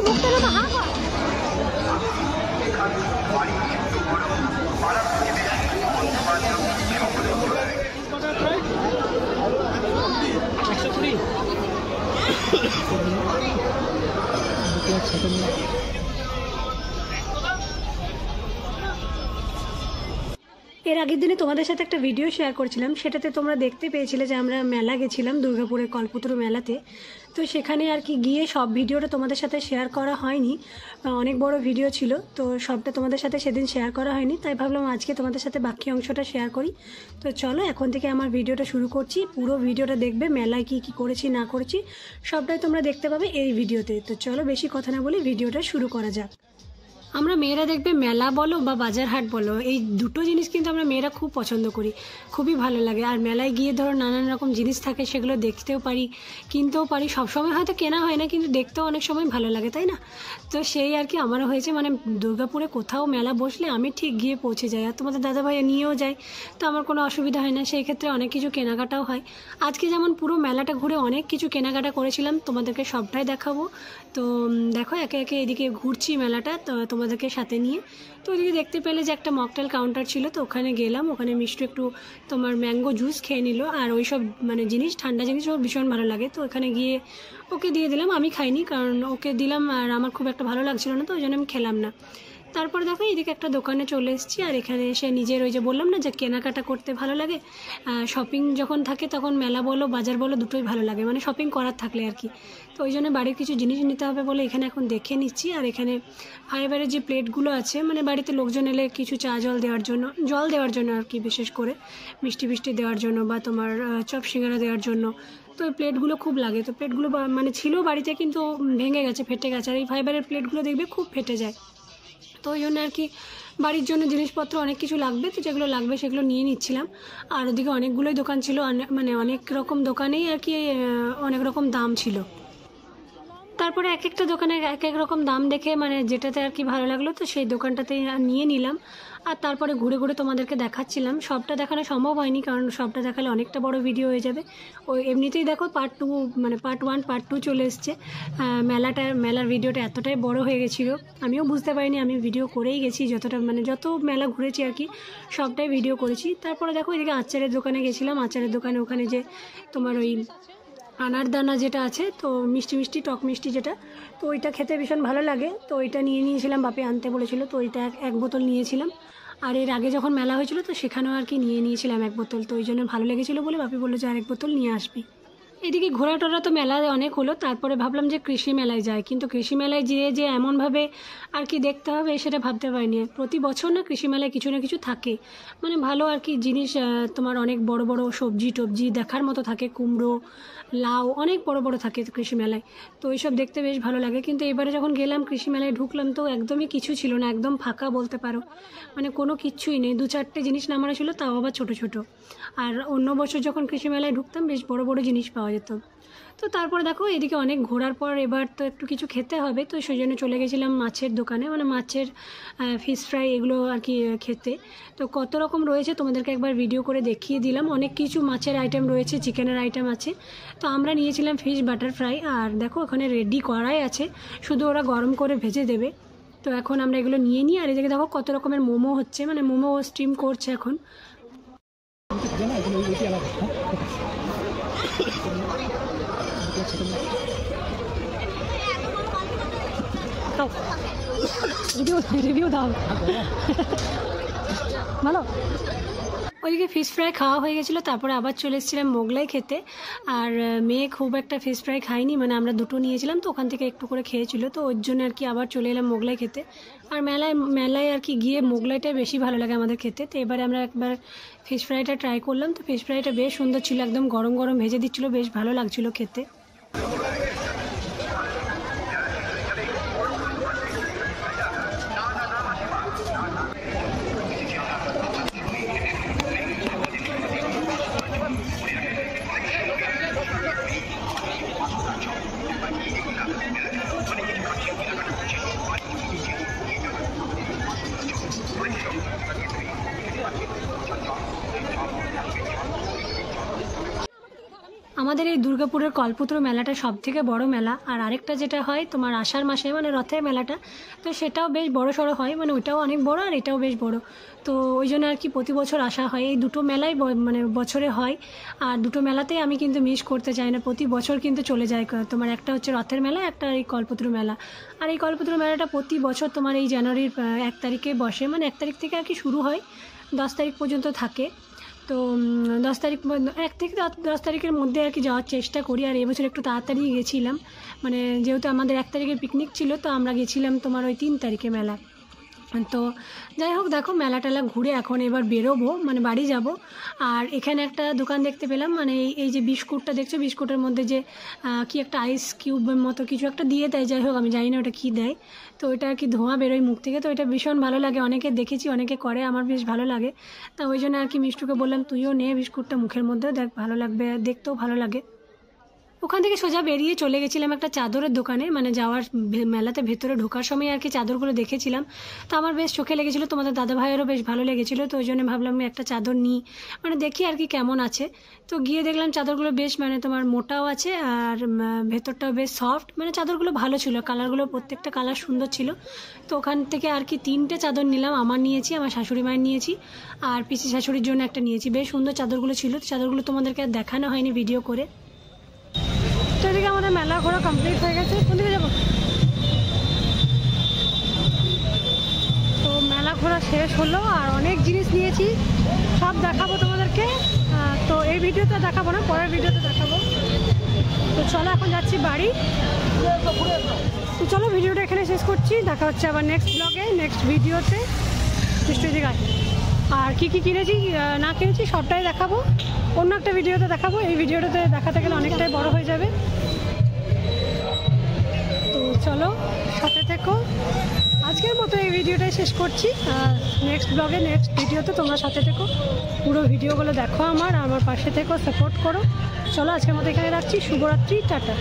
মুখটা নামা এর আগের দিনে তোমাদের সাথে একটা ভিডিও শেয়ার করছিলাম, সেটাতে তোমরা দেখতে পেয়েছিলে যে আমরা মেলা গেছিলাম দুর্গাপুরের কল্পতরু মেলাতে। তো সেখানে আর কি গিয়ে সব ভিডিওটা তোমাদের সাথে শেয়ার করা হয়নি, অনেক বড় ভিডিও ছিল তো সবটা তোমাদের সাথে সেদিন শেয়ার করা হয়নি, তাই ভাবলাম আজকে তোমাদের সাথে বাকি অংশটা শেয়ার করি। তো চলো এখন থেকে আমার ভিডিওটা শুরু করছি, পুরো ভিডিওটা দেখবে, মেলায় কি কি করেছি না করেছি সবটাই তোমরা দেখতে পাবে এই ভিডিওতে। তো চলো বেশি কথা না বলে ভিডিওটা শুরু করা যাক। আমরা মেয়েরা দেখবে মেলা বলো বা বাজার হাট বলো, এই দুটো জিনিস কিন্তু আমরা মেয়েরা খুব পছন্দ করি, খুবই ভালো লাগে। আর মেলায় গিয়ে ধরো নানান রকম জিনিস থাকে, সেগুলো দেখতেও পারি, কিনতেও পারি। সবসময় হয়তো কেনা হয় না, কিন্তু দেখতেও অনেক সময় ভালো লাগে, তাই না? তো সেই আর কি আমারও হয়েছে, মানে দুর্গাপুরে কোথাও মেলা বসলে আমি ঠিক গিয়ে পৌঁছে যাই, আর তোমাদের দাদাভাই নিয়েও যায়, তো আমার কোনো অসুবিধা হয় না। সেই ক্ষেত্রে অনেক কিছু কেনাকাটাও হয়। আজকে যেমন পুরো মেলাটা ঘুরে অনেক কিছু কেনাকাটা করেছিলাম, তোমাদেরকে সবটাই দেখাবো। তো দেখো একে একে এদিকে ঘুরছি মেলাটা তো তোমাদেরকে সাথে নিয়ে। তো ওইদিকে দেখতে পেলে যে একটা মকটেল কাউন্টার ছিল, তো ওখানে গেলাম, ওখানে মিষ্টি একটু তোমার ম্যাঙ্গো জুস খেয়ে নিল, আর ওই সব মানে জিনিস ঠান্ডা জিনিস ওর ভীষণ ভালো লাগে। তো ওখানে গিয়ে ওকে দিয়ে দিলাম, আমি খাইনি কারণ ওকে দিলাম আর আমার খুব একটা ভালো লাগছিল না, তো ওই জন্য আমি খেলাম না। তারপর দেখো এদিকে একটা দোকানে চলে এসেছি, আর এখানে এসে নিজের ওই যে বললাম না যে কেনাকাটা করতে ভালো লাগে, শপিং যখন থাকে তখন মেলা বলো বাজার বলো দুটোই ভালো লাগে, মানে শপিং করার থাকলে আর কি। তো ওই জন্য বাড়ির কিছু জিনিস নিতে হবে বলে এখানে এখন দেখে নিচ্ছি। আর এখানে ফাইবারের যে প্লেটগুলো আছে, মানে বাড়িতে লোকজন এলে কিছু চা জল দেওয়ার জন্য আর কি, বিশেষ করে মিষ্টি ফিষ্টি দেওয়ার জন্য বা তোমার চপ সিঙ্গারা দেওয়ার জন্য। তো এই প্লেটগুলো খুব লাগে, তো প্লেটগুলো মানে ছিল বাড়িতে কিন্তু ভেঙে গেছে, ফেটে গেছে, আর এই ফাইবারের প্লেটগুলো দেখবে খুব ফেটে যায়। তো ওই জন্য আর কি বাড়ির জন্য জিনিসপত্র অনেক কিছু লাগবে, তো যেগুলো লাগবে সেগুলো নিয়ে নিচ্ছিলাম। আর ওদিকে অনেকগুলোই দোকান ছিল, মানে অনেক রকম দোকানেই আর কি অনেক রকম দাম ছিল। তারপরে এক একটা দোকানে এক এক রকম দাম দেখে মানে যেটাতে আর কি ভালো লাগলো তো সেই দোকানটাতে নিয়ে নিলাম। আর তারপরে ঘুরে ঘুরে তোমাদেরকে দেখাচ্ছিলাম, সবটা দেখানো সম্ভব হয়নি কারণ সবটা দেখালে অনেকটা বড় ভিডিও হয়ে যাবে। ওই এমনিতেই দেখো পার্ট 2 মানে পার্ট 1 পার্ট 2 চলে এসছে। মেলার ভিডিওটা এতটাই বড় হয়ে গেছিলো, আমিও বুঝতে পারিনি, আমি ভিডিও করেই গেছি যতটা, মানে যত মেলা ঘুরেছি আর কি সবটাই ভিডিও করেছি। তারপরে দেখো এদিকে আচারের দোকানে গেছিলাম, আচারের দোকানে ওখানে যে তোমার ওই আনারদানা যেটা আছে, তো মিষ্টি মিষ্টি টক মিষ্টি যেটা, তো ওইটা খেতে ভীষণ ভালো লাগে, তো ওইটা নিয়েছিলাম, বাপি আনতে বলেছিল, তো ওইটা এক বোতল নিয়েছিলাম। আর এর আগে যখন মেলা হয়েছিল তো সেখানেও আর কি নিয়েছিলাম এক বোতল, তো ওই জন্য ভালো লেগেছিলো বলে বাপি বললো যে আরেক বোতল নিয়ে আসবি। এদিকে ঘোরা টোরা তো মেলায় অনেক হলো, তারপরে ভাবলাম যে কৃষি মেলায় যাই, কিন্তু কৃষি মেলায় যে এমনভাবে আর কি দেখতে হবে সেটা ভাবতে পারিনি। প্রতি বছর না কৃষি মেলায় কিছু না কিছু থাকে, মানে ভালো আর কি জিনিস, তোমার অনেক বড় বড় সবজি টবজি দেখার মতো থাকে, কুমড়ো লাউ অনেক বড় বড় থাকে কৃষি মেলায়, তো এইসব দেখতে বেশ ভালো লাগে। কিন্তু এবারে যখন গেলাম কৃষি মেলায় ঢুকলাম তো একদমই কিছু ছিল না, একদম ফাঁকা বলতে পারো, মানে কোনো কিচ্ছুই নেই, 2-4টে জিনিস নামানো ছিল, তাও আবার ছোটো ছোটো। আর অন্য বছর যখন কৃষি মেলায় ঢুকতাম বেশ বড় বড় জিনিস পাওয়া যেত। তো তারপরে দেখো এদিকে অনেক ঘোরার পর এবার তো একটু কিছু খেতে হবে, তো সেই জন্য চলে গেছিলাম মাছের দোকানে, মানে মাছের ফিশ ফ্রাই এগুলো আর কি খেতে। তো কত রকম রয়েছে তোমাদেরকে একবার ভিডিও করে দেখিয়ে দিলাম, অনেক কিছু মাছের আইটেম রয়েছে, চিকেনের আইটেম আছে। তো আমরা নিয়েছিলাম ফিশ বাটার ফ্রাই, আর দেখো ওখানে রেডি করাই আছে, শুধু ওরা গরম করে ভেজে দেবে। তো এখন আমরা এগুলো নিয়ে নিই। আর এদিকে দেখো কত রকমের মোমো হচ্ছে, মানে মোমো স্টিম করছে এখন। রিভিউ দাও ভালো। ওইদিকে ফিশ ফ্রাই খাওয়া হয়ে গেছিলো, তারপরে আবার চলে এসেছিলাম মোগলাই খেতে। আর মেয়ে খুব একটা ফিশ ফ্রাই খাইনি, মানে আমরা দুটো নিয়েছিলাম তো ওখান থেকে একটু করে খেয়েছিল, তো ওর জন্য আর কি আবার চলে এলাম মোগলাই খেতে। আর মেলায় আর কি গিয়ে মোগলাইটাই বেশি ভালো লাগে আমাদের খেতে। তো এবারে আমরা একবার ফিশ ফ্রাইটা ট্রাই করলাম, তো ফিশ ফ্রাইটা বেশ সুন্দর ছিল, একদম গরম গরম ভেজে দিচ্ছিলো, বেশ ভালো লাগছিলো খেতে। আমাদের এই দুর্গাপুরের কল্পতরু মেলাটা সবথেকে বড় মেলা। আর আরেকটা যেটা হয় তোমার আষাঢ় মাসে মানে রথের মেলাটা, তো সেটাও বেশ বড় সড়ো হয়, মানে ওইটাও অনেক বড় আর এটাও বেশ বড়। তো ওই জন্য আর কি প্রতি বছর আসা হয়, এই দুটো মেলাই মানে বছরে হয়। আর দুটো মেলাতেই আমি কিন্তু মিস করতে চাই না, প্রতি বছর কিন্তু চলে যায়। তোমার একটা হচ্ছে রথের মেলা, একটা এই কল্পতরু মেলা। আর এই কল্পতরু মেলাটা প্রতি বছর তোমার এই জানুয়ারির 1 তারিখে বসে, মানে 1 তারিখ থেকে আর কি শুরু হয়, 10 তারিখ পর্যন্ত থাকে। তো 10 তারিখ 1 থেকে 10 তারিখের মধ্যে আর কি যাওয়ার চেষ্টা করি। আর এবছর একটু তাড়াতাড়ি গেছিলাম, মানে যেহেতু আমাদের 1 তারিখের পিকনিক ছিল, তো আমরা গেছিলাম তোমার ওই 3 তারিখে মেলা। তো যাই হোক, দেখো মেলা টেলা ঘুরে এখন এবার বেরোবো, মানে বাড়ি যাব। আর এখানে একটা দোকান দেখতে পেলাম, মানে এই যে বিস্কুটটা দেখছো, বিস্কুটের মধ্যে যে কি একটা আইস কিউবের মতো কিছু একটা দিয়ে দেয়, যাই হোক আমি জানি না ওটা কী দেয়। তো ওইটা আর কি ধোঁয়া বেরোয় মুখ থেকে, তো এটা ভীষণ ভালো লাগে, অনেকে দেখেছি অনেকে করে, আমার বেশ ভালো লাগে। তা ওই জন্য আর কি মিষ্টুকে বললাম তুইও নে বিস্কুটটা, মুখের মধ্যেও দেখ ভালো লাগবে, দেখতেও ভালো লাগে। ওখান থেকে সোজা বেরিয়ে চলে গেছিলাম একটা চাদরের দোকানে, মানে যাওয়ার মেলাতে ভেতরে ঢোকার সময় আর কি চাদরগুলো দেখেছিলাম, তো আমার বেশ চোখে লেগেছিলো, তোমাদের দাদা ভাইয়েরও বেশ ভালো লেগেছিলো, তো ওই জন্য ভাবলাম আমি একটা চাদর নিই, মানে দেখি আর কি কেমন আছে। তো গিয়ে দেখলাম চাদরগুলো বেশ মানে তোমার মোটাও আছে আর ভেতরটাও বেশ সফট, মানে চাদরগুলো ভালো ছিল, কালারগুলো প্রত্যেকটা কালার সুন্দর ছিল। তো ওখান থেকে আর কি 3টে চাদর নিলাম, আমার নিয়েছি, আমার শাশুড়ি মায়ের নিয়েছি, আর পিসি শাশুড়ির জন্য একটা নিয়েছি। বেশ সুন্দর চাদরগুলো ছিল, চাদরগুলো তোমাদেরকে আর দেখানো হয়নি ভিডিও করে। তো এদিকে আমাদের মেলা ঘোরা কমপ্লিট হয়ে গেছে, কোন দিকে যাবো? তো মেলা ঘোরা শেষ হলো, আর অনেক জিনিস নিয়েছি, সব দেখাবো তোমাদেরকে। তো এই ভিডিওতে দেখাবো না, পরের ভিডিওতে দেখাবো। তো চলো এখন যাচ্ছি বাড়ি। তো চলো ভিডিওটা এখানে শেষ করছি, দেখা হচ্ছে আবার নেক্সট ব্লগে, নেক্সট ভিডিওতে। নিশ্চয়ই দিকে আর কী কী কিনেছি না কিনেছি সবটাই দেখাবো, অন্য একটা ভিডিওতে দেখাবো। এই ভিডিওটাতে দেখাতে গেলে অনেকটাই বড় হয়ে যাবে। তো চলো সাথে থেকো, আজকের মতো এই ভিডিওটাই শেষ করছি। আর নেক্সট ব্লগে নেক্সট ভিডিওতে তোমরা সাথে থেকো, পুরো ভিডিওগুলো দেখো আমার পাশে থেকো, সাপোর্ট করো। চলো আজকের মতো এখানে রাখছি, শুভরাত্রি, টাটা।